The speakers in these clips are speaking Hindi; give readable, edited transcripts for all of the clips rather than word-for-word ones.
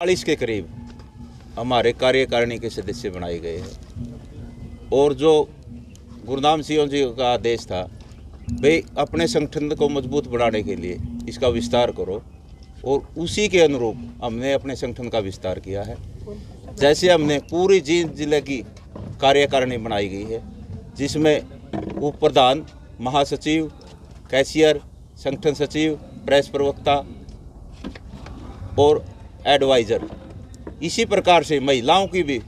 40 के करीब हमारे कार्यकारिणी के सदस्य बनाए गए हैं और जो गुरुनाम सिंह जी का आदेश था भाई अपने संगठन को मजबूत बनाने के लिए इसका विस्तार करो, और उसी के अनुरूप हमने अपने संगठन का विस्तार किया है। जैसे हमने पूरी जींद जिले की कार्यकारिणी बनाई गई है, जिसमें उप प्रधान, महासचिव, कैशियर, संगठन सचिव, प्रेस प्रवक्ता और एडवाइज़र। इसी प्रकार से महिलाओं की भी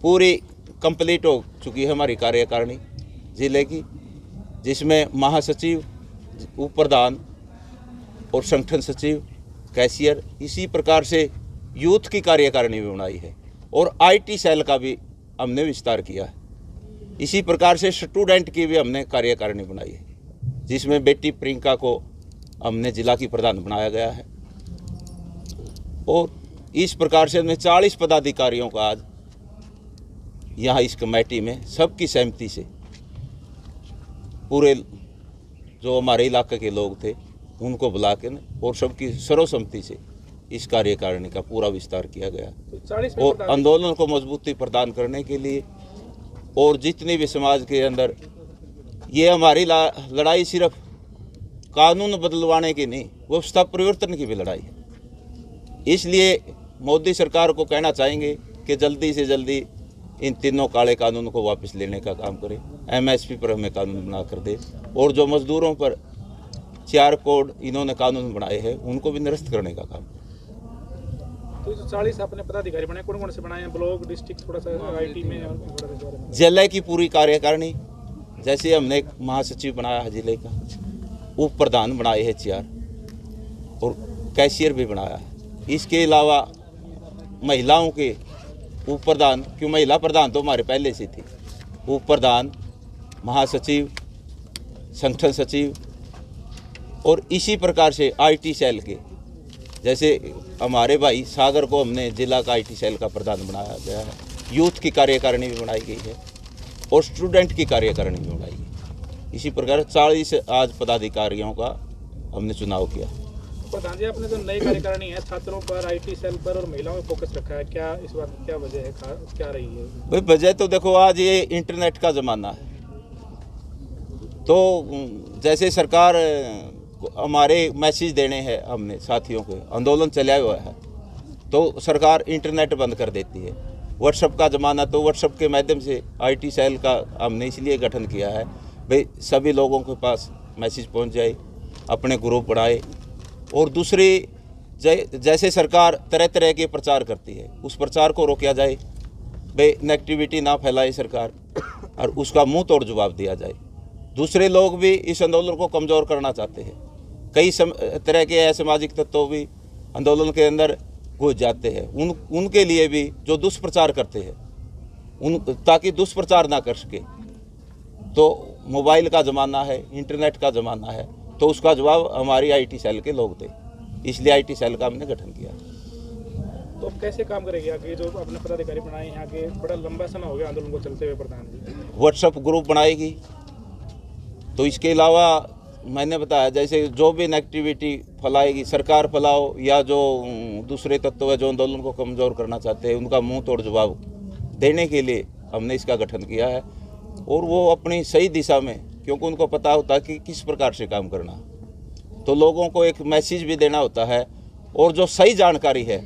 पूरी कंप्लीट हो चुकी है हमारी कार्यकारिणी जिले की, जिसमें महासचिव, उप प्रधान और संगठन सचिव, कैशियर। इसी प्रकार से यूथ की कार्यकारिणी भी बनाई है और आईटी सेल का भी हमने विस्तार किया है। इसी प्रकार से स्टूडेंट की भी हमने कार्यकारिणी बनाई है, जिसमें बेटी प्रियंका को हमने जिला की प्रधान बनाया गया है। और इस प्रकार से हमने 40 पदाधिकारियों का आज यहाँ इस कमेटी में सबकी सहमति से पूरे जो हमारे इलाके के लोग थे उनको बुला के और सबकी सर्वसम्मति से इस कार्यकारिणी का पूरा विस्तार किया गया। और आंदोलन को मजबूती प्रदान करने के लिए और जितने भी समाज के अंदर ये हमारी लड़ाई सिर्फ कानून बदलवाने की नहीं, व्यवस्था परिवर्तन की भी लड़ाई है। इसलिए मोदी सरकार को कहना चाहेंगे कि जल्दी से जल्दी इन तीनों काले कानून को वापस लेने का काम करें, एमएसपी पर हमें कानून बना कर दे, और जो मजदूरों पर 4 कोड इन्होंने कानून बनाए हैं उनको भी निरस्त करने का काम करें। तो जो 40 अपने पदाधिकारी बनाए, कौन कौन से बनाए हैं? ब्लॉक, डिस्ट्रिक्ट, थोड़ा सा आईटी में और जिले की पूरी कार्यकारिणी। जैसे हमने एक महासचिव बनाया है जिले का, उप प्रधान बनाए हैं 4 और कैशियर भी बनाया है। इसके अलावा महिलाओं के उप प्रधान, क्यों महिला प्रधान तो हमारे पहले से थी, उप प्रधान, महासचिव, संगठन सचिव, और इसी प्रकार से आईटी सेल के, जैसे हमारे भाई सागर को हमने जिला का आईटी सेल का प्रधान बनाया गया है। यूथ की कार्यकारिणी भी बनाई गई है और स्टूडेंट की कार्यकारिणी भी बनाई गई। इसी प्रकार 40 आज पदाधिकारियों का हमने चुनाव किया। प्रधान जी, आपने जो नई कार्यकारिणी है, छात्रों पर, आईटी सेल पर और महिलाओं पर फोकस रखा है, क्या इस बात की क्या वजह है, क्या रही है? भाई वजह तो देखो, आज ये इंटरनेट का ज़माना है, तो जैसे सरकार हमारे मैसेज देने हैं, हमने साथियों के आंदोलन चलाया हुआ है, तो सरकार इंटरनेट बंद कर देती है। व्हाट्सएप का ज़माना, तो व्हाट्सएप के माध्यम से आईटी सेल का हमने इसलिए गठन किया है भाई सभी लोगों के पास मैसेज पहुंच जाए, अपने ग्रुप बढ़ाए। और दूसरी, जैसे सरकार तरह तरह के प्रचार करती है, उस प्रचार को रोका जाए, भाई नेगेटिविटी ना फैलाए सरकार, और उसका मुंह तोड़ जवाब दिया जाए। दूसरे लोग भी इस आंदोलन को कमज़ोर करना चाहते हैं, कई तरह के असामाजिक तत्व भी आंदोलन के अंदर घुस जाते हैं, उनके लिए भी जो दुष्प्रचार करते हैं ताकि दुष्प्रचार ना कर सके। तो मोबाइल का ज़माना है, इंटरनेट का ज़माना है, तो उसका जवाब हमारी आईटी सेल के लोग थे, इसलिए आईटी सेल का हमने गठन किया। तो कैसे काम करेंगे आगे? जो अपने पदाधिकारी बनाए हैं, आगे बड़ा लंबा समय हो गया आंदोलन को चलते हुए प्रधान जी। व्हाट्सएप ग्रुप बनाएगी, तो इसके अलावा मैंने बताया जैसे जो भी नेगेटिविटी फैलाएगी, सरकार फैलाओ या जो दूसरे तत्व है जो आंदोलन को कमज़ोर करना चाहते हैं, उनका मुंह तोड़ जवाब देने के लिए हमने इसका गठन किया है। और वो अपनी सही दिशा में, क्योंकि उनको पता होता है कि किस प्रकार से काम करना, तो लोगों को एक मैसेज भी देना होता है, और जो सही जानकारी है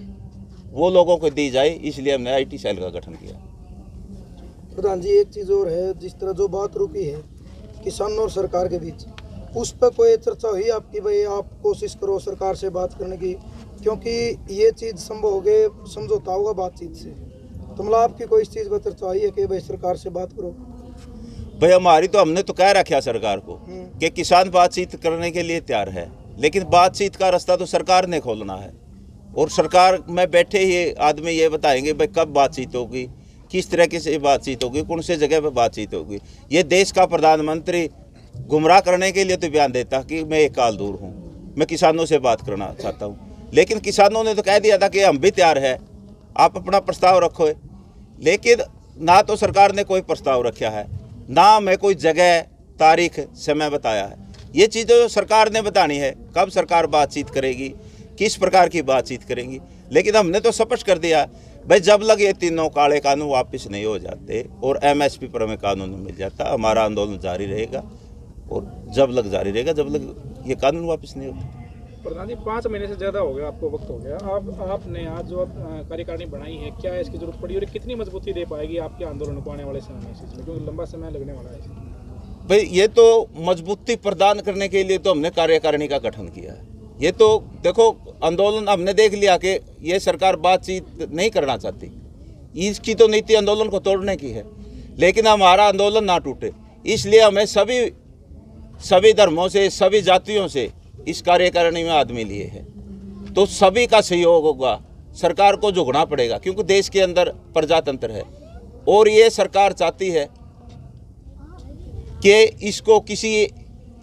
वो लोगों को दी जाए, इसलिए हमने आईटी सेल का गठन किया। प्रधान जी, एक चीज़ और है, जिस तरह जो बात रुकी है किसानों और सरकार के बीच, उस पर कोई चर्चा हुई आपकी? भाई आप कोशिश करो सरकार से बात करने की, क्योंकि ये चीज़ संभव हो गए, समझौता होगा बातचीत से, तो मतलब आपकी कोई इस चीज़ पर चर्चा हुई है कि भाई सरकार से बात करो? भाई हमारी तो, हमने तो कह रखा सरकार को कि किसान बातचीत करने के लिए तैयार है, लेकिन बातचीत का रास्ता तो सरकार ने खोलना है। और सरकार में बैठे ही आदमी ये बताएंगे भाई कब बातचीत होगी, किस तरह से बातचीत होगी, कौन से जगह पर बातचीत होगी। ये देश का प्रधानमंत्री गुमराह करने के लिए तो बयान देता कि मैं एक काल दूर हूँ, मैं किसानों से बात करना चाहता हूँ, लेकिन किसानों ने तो कह दिया था कि हम भी तैयार है, आप अपना प्रस्ताव रखो। लेकिन ना तो सरकार ने कोई प्रस्ताव रखा है, ना मैं कोई जगह, तारीख, समय बताया है। ये चीज़ें सरकार ने बतानी है, कब सरकार बातचीत करेगी, किस प्रकार की बातचीत करेंगी। लेकिन हमने तो स्पष्ट कर दिया भाई, जब लग ये तीनों काले कानून वापस नहीं हो जाते और MSP पर हमें कानून मिल जाता, हमारा आंदोलन जारी रहेगा और जब लग जारी रहेगा, जब लग ये कानून वापस नहीं होता। प्रधान जी 5 महीने से ज़्यादा हो गया, आपको वक्त हो गया, आपने आज जो कार्यकारिणी बनाई है, क्या इसकी जरूरत पड़ी और कितनी मजबूती दे पाएगी आपके आंदोलन को आने वाले समय में, इसमें क्योंकि लंबा समय लगने वाला है। भाई ये तो मजबूती प्रदान करने के लिए तो हमने कार्यकारिणी का गठन किया है। ये तो देखो, आंदोलन हमने देख लिया कि ये सरकार बातचीत नहीं करना चाहती, इसकी तो नीति आंदोलन को तोड़ने की है, लेकिन हमारा आंदोलन ना टूटे, इसलिए हमें सभी धर्मों से, सभी जातियों से इस कार्यकारिणी में आदमी लिए हैं। तो सभी का सहयोग होगा, सरकार को झुकना पड़ेगा क्योंकि देश के अंदर प्रजातंत्र है और ये सरकार चाहती है कि इसको किसी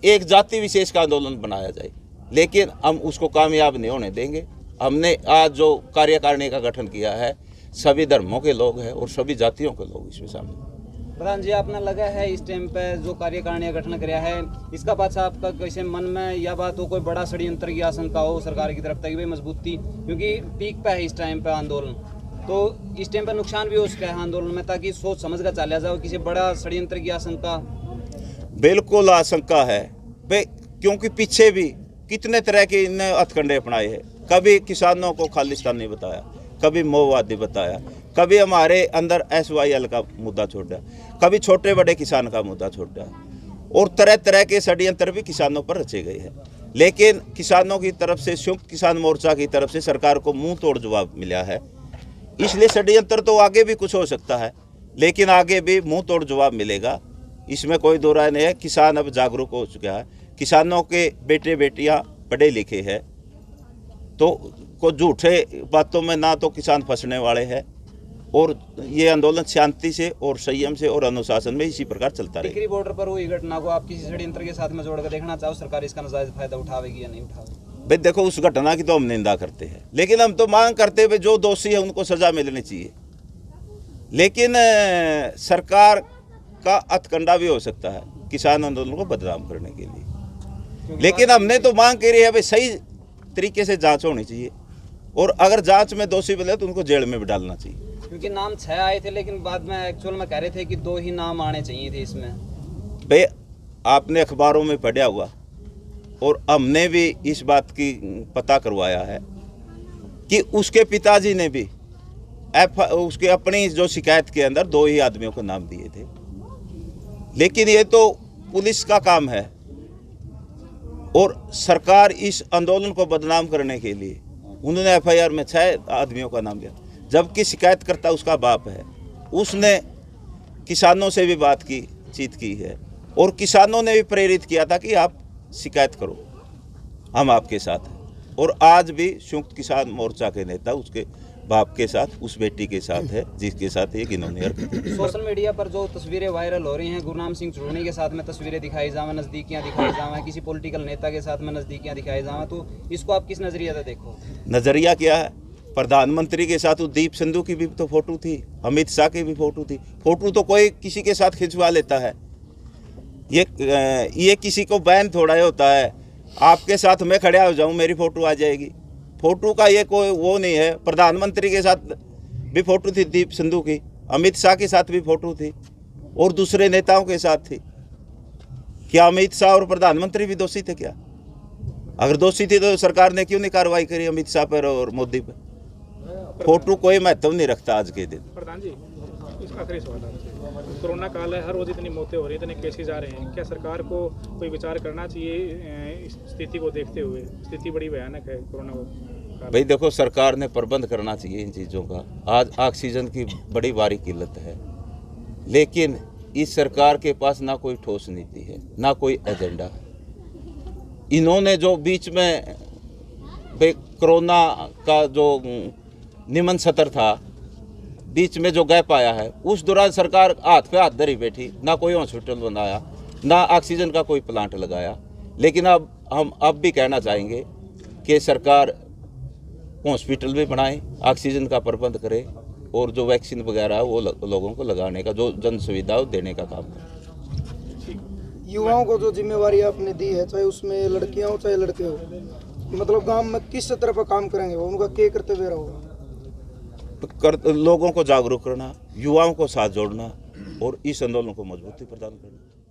एक जाति विशेष का आंदोलन बनाया जाए, लेकिन हम उसको कामयाब नहीं होने देंगे। हमने आज जो कार्यकारिणी का गठन किया है, सभी धर्मों के लोग हैं और सभी जातियों के लोग इसमें शामिल। प्रधान जी, आपने लगा है इस टाइम पे जो कार्यकारिणी का गठन किया है, इसका पाछा आपका कैसे मन में यह बात हो, कोई बड़ा षड्यंत्र की आशंका हो सरकार की तरफ तक भी मजबूती, क्योंकि पीक पे है इस टाइम पे आंदोलन, तो इस टाइम पे नुकसान भी हो सकता है आंदोलन में, ताकि सोच समझ कर चला जाओ, किसी बड़ा षड्यंत्र की आशंका? बिल्कुल आशंका है भाई, क्योंकि पीछे भी कितने तरह के इन हथकंडे अपनाए हैं। कभी किसानों को खालिस्तानी बताया, कभी मौवादी बताया, कभी हमारे अंदर SYL का मुद्दा छोड़ा, कभी छोटे बड़े किसान का मुद्दा छोड़ा, और तरह तरह के षड्यंत्र भी किसानों पर रचे गए हैं। लेकिन किसानों की तरफ से, संयुक्त किसान मोर्चा की तरफ से सरकार को मुंह तोड़ जवाब मिला है, इसलिए षड्यंत्र तो आगे भी कुछ हो सकता है, लेकिन आगे भी मुंह तोड़ जवाब मिलेगा, इसमें कोई दो राय नहीं है। किसान अब जागरूक हो चुका है, किसानों के बेटे बेटियां पढ़े लिखे हैं, तो को झूठे बातों में ना तो किसान फंसने वाले हैं, और ये आंदोलन शांति से और संयम से और अनुशासन में इसी प्रकार चलता रहेगा। टिकरी बॉर्डर पर हुई घटना को आप किसी षड्यंत्र के साथ में जोड़कर देखना चाहो, सरकार इसका नाजायज फायदा उठावेगी या नहीं उठावेगी? भाई देखो, उस घटना की तो हम निंदा करते हैं, लेकिन हम तो मांग करते हुए जो दोषी है उनको सजा मिलनी चाहिए। लेकिन सरकार का हथकंडा भी हो सकता है किसान आंदोलन को बदनाम करने के लिए, लेकिन हमने तो मांग करी है भाई, सही तरीके से जांच होनी चाहिए, और अगर जांच में दोषी मिले तो उनको जेल में भी डालना चाहिए। क्योंकि नाम 6 आए थे, लेकिन बाद में एक्चुअल में कह रहे थे कि 2 ही नाम आने चाहिए थे इसमें। भाई आपने अखबारों में पढ़ा हुआ, और हमने भी इस बात की पता करवाया है कि उसके पिताजी ने भी उसके अपनी जो शिकायत के अंदर 2 ही आदमियों को नाम दिए थे, लेकिन ये तो पुलिस का काम है, और सरकार इस आंदोलन को बदनाम करने के लिए उन्होंने FIR में 6 आदमियों का नाम लिया, जबकि शिकायतकर्ता उसका बाप है। उसने किसानों से भी बातचीत की है, और किसानों ने भी प्रेरित किया था कि आप शिकायत करो, हम आपके साथ हैं। और आज भी संयुक्त किसान मोर्चा के नेता उसके बाप के साथ, उस बेटी के साथ है जिसके साथ ये घिनौनी हरकत। सोशल मीडिया पर जो तस्वीरें वायरल हो रही हैं, गुरनाम सिंह चुड़नी के साथ में तस्वीरें दिखाई जाएं, नज़दीकियां दिखाई जाएं, किसी पॉलिटिकल नेता के साथ में नज़दीकियां दिखाई जाएं, तो इसको आप किस नज़रिए से देखो? नज़रिया क्या है? प्रधानमंत्री के साथ दीप सिंधु की भी तो फोटो थी, अमित शाह की भी फोटो थी। फोटो तो कोई किसी के साथ खिंचवा लेता है, ये किसी को बैन थोड़ा होता है, आपके साथ मैं खड़ा हो जाऊं मेरी फ़ोटो आ जाएगी। फ़ोटो का ये कोई वो नहीं है। प्रधानमंत्री के साथ भी फ़ोटो थी दीप सिंधु की, अमित शाह के साथ भी फ़ोटो थी, और दूसरे नेताओं के साथ थी। क्या अमित शाह और प्रधानमंत्री भी दोषी थे क्या? अगर दोषी थी तो सरकार ने क्यों नहीं कार्रवाई करी अमित शाह पर और मोदी पर? फोटो कोई महत्व नहीं रखता आज के दिन। प्रधान जी, इस आखिरी सवाल आपसे, कोरोना काल है, हर रोज इतनी मौतें हो रही हैं, इतने केसेज आ रहे हैं, क्या सरकार को कोई विचार करना चाहिए इस स्थिति को देखते हुए? स्थिति बड़ी भयानक है कोरोना काल। भाई देखो, सरकार ने प्रबंध करना चाहिए इन चीज़ों का। आज ऑक्सीजन की बड़ी भारी किल्लत है, लेकिन इस सरकार के पास ना कोई ठोस नीति है, ना कोई एजेंडा है। इन्होंने जो बीच में कोरोना का जो निमन सत्र था, बीच में जो गैप आया है, उस दौरान सरकार हाथ पे हाथ धरी बैठी, ना कोई हॉस्पिटल बनाया, ना ऑक्सीजन का कोई प्लांट लगाया। लेकिन अब हम भी कहना चाहेंगे कि सरकार हॉस्पिटल भी बनाए, ऑक्सीजन का प्रबंध करे, और जो वैक्सीन वगैरह है वो लोगों को लगाने का, जो जन सुविधा देने का काम करे। युवाओं को जो जिम्मेवारी आपने दी है, चाहे उसमें लड़कियां हो चाहे लड़के हो, मतलब गांव में किस तरह पर काम करेंगे वो, उनका क्या कर्तव्य रहेगा? लोगों को जागरूक करना, युवाओं को साथ जोड़ना और इस आंदोलन को मजबूती प्रदान करना।